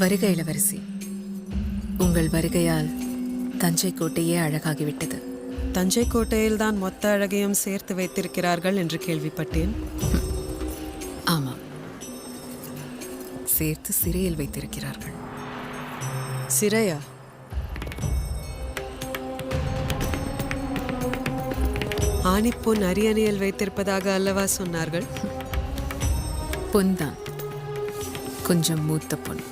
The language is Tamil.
வருக இளவரசி, உங்கள் வருகையால் தஞ்சை கோட்டையே அழகாகிவிட்டது. தஞ்சை கோட்டையில் தான் மொத்த அழகையும் சேர்த்து வைத்திருக்கிறார்கள் என்று கேள்விப்பட்டேன். ஆமாம், சேர்த்து சிறையில் வைத்திருக்கிறார்கள். சிறையா? ஆணிப்பொன் அரியணையில் வைத்திருப்பதாக அல்லவா சொன்னார்கள்? பொன்தான், கொஞ்சம் மூத்த பொன்.